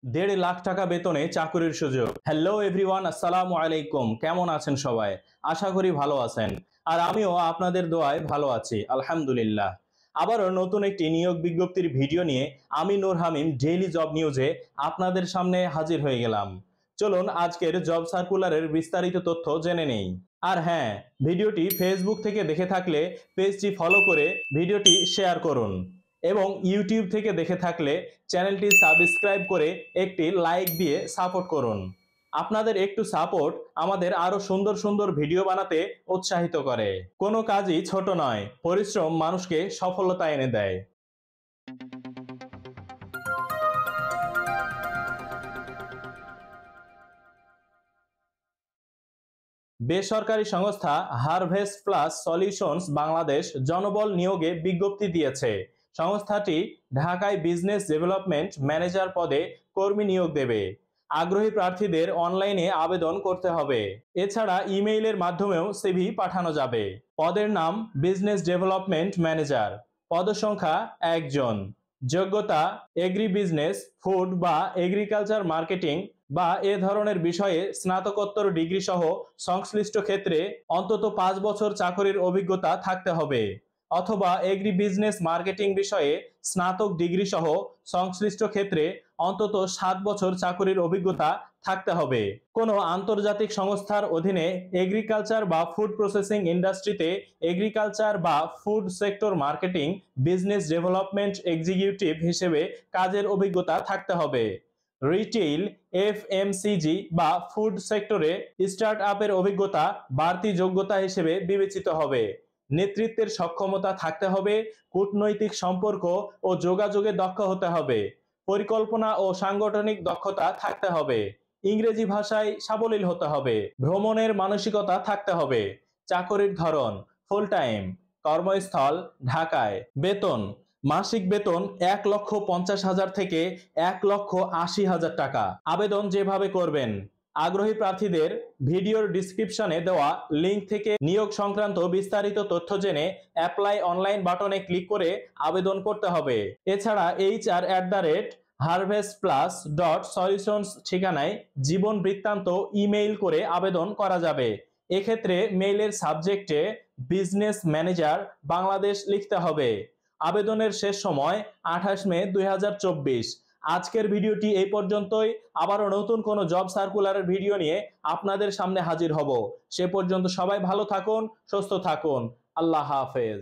1.5 লাখ টাকা বেতনে চাকরির সুযোগ। হ্যালো এভরিওয়ান, আসসালামু আলাইকুম। কেমন আছেন সবাই? আশা করি ভালো আছেন। আর আমিও আপনাদের দোয়ায় ভালো আছি, আলহামদুলিল্লাহ। আবারও নতুন একটি নিয়োগ বিজ্ঞপ্তির ভিডিও নিয়ে আমি নূর হামিম ডেইলি জব নিউজে আপনাদের সামনে হাজির হয়ে গেলাম। চলুন আজকের জব সার্কুলারের বিস্তারিত তথ্য জেনে নেই। আর হ্যাঁ, ভিডিওটি ফেসবুক থেকে দেখে থাকলে পেজটি ফলো করে ভিডিওটি শেয়ার করুন এবং ইউটিউব থেকে দেখে থাকলে চ্যানেলটি সাবস্ক্রাইব করে একটি লাইক দিয়ে সাপোর্ট করুন। আপনাদের একটু সাপোর্ট আমাদের আরো সুন্দর সুন্দর ভিডিও বানাতে উৎসাহিত করে। কোনো কাজই ছোট নয়, পরিশ্রম মানুষকে সফলতা এনে দেয়। বেসরকারি সংস্থা হারভেস্ট প্লাস সলিউশনস বাংলাদেশ জনবল নিয়োগে বিজ্ঞপ্তি দিয়েছে। সংস্থাটি ঢাকায় বিজনেস ডেভেলপমেন্ট ম্যানেজার পদে কর্মী নিয়োগ দেবে। আগ্রহী প্রার্থীদের অনলাইনে আবেদন করতে হবে। এছাড়া ইমেইলের মাধ্যমেও সিভি পাঠানো যাবে। পদের নাম বিজনেস ডেভেলপমেন্ট ম্যানেজার। পদসংখ্যা 1 জন। যোগ্যতা এগ্রি বিজনেস, ফুড বা এগ্রিকালচার মার্কেটিং বা এ ধরনের বিষয়ে স্নাতকোত্তর ডিগ্রি সহ সংশ্লিষ্ট ক্ষেত্রে অন্তত 5 বছর চাকরির অভিজ্ঞতা থাকতে হবে, অথবা এগ্রি বিজনেস মার্কেটিং বিষয়ে স্নাতক ডিগ্রি সহ সংশ্লিষ্ট ক্ষেত্রে অন্তত 7 বছর চাকরির অভিজ্ঞতা থাকতে হবে। কোনো আন্তর্জাতিক সংস্থার অধীনে এগ্রিকালচার বা ফুড প্রসেসিং ইন্ডাস্ট্রিতে এগ্রিকালচার বা food sector marketing business development executive হিসেবে কাজের অভিজ্ঞতা থাকতে হবে। রিটেইল, এফএমসিজি বা ফুড সেক্টরে স্টার্ট আপের অভিজ্ঞতা বাড়তি যোগ্যতা হিসেবে বিবেচিত হবে। নেতৃত্বের সক্ষমতা থাকতে হবে। কূটনৈতিক সম্পর্ক ও যোগাযোগে দক্ষ হতে হবে। পরিকল্পনা ও সাংগঠনিক দক্ষতা থাকতে হবে। ইংরেজি ভাষায় সাবলীল হতে হবে। ভ্রমণের মানসিকতা থাকতে হবে। চাকরির ধরন ফুল টাইম। কর্মস্থল ঢাকায়। বেতন মাসিক বেতন 1,50,000 থেকে 1,80,000 টাকা। আবেদন যেভাবে করবেন, আগ্রহী প্রার্থীদের ভিডিওর ডিসক্রিপশনে দেওয়া লিংক থেকে নিয়োগ সংক্রান্ত বিস্তারিত তথ্য জেনে অ্যাপ্লাই অনলাইন বাটনে ক্লিক করে আবেদন করতে হবে। এছাড়া hr@harvestplus.solutions ঠিকানায় জীবন বৃত্তান্ত ইমেইল করে আবেদন করা যাবে। এক্ষেত্রে মেইলের সাবজেক্টে বিজনেস ম্যানেজার বাংলাদেশ লিখতে হবে। আবেদনের শেষ সময় 28 মে 2024। আজকের ভিডিওটি এই পর্যন্তই। আবারও নতুন কোনো জব সার্কুলারের ভিডিও নিয়ে আপনাদের সামনে হাজির হব। সে পর্যন্ত সবাই ভালো থাকুন, সুস্থ থাকুন। আল্লাহ হাফেজ।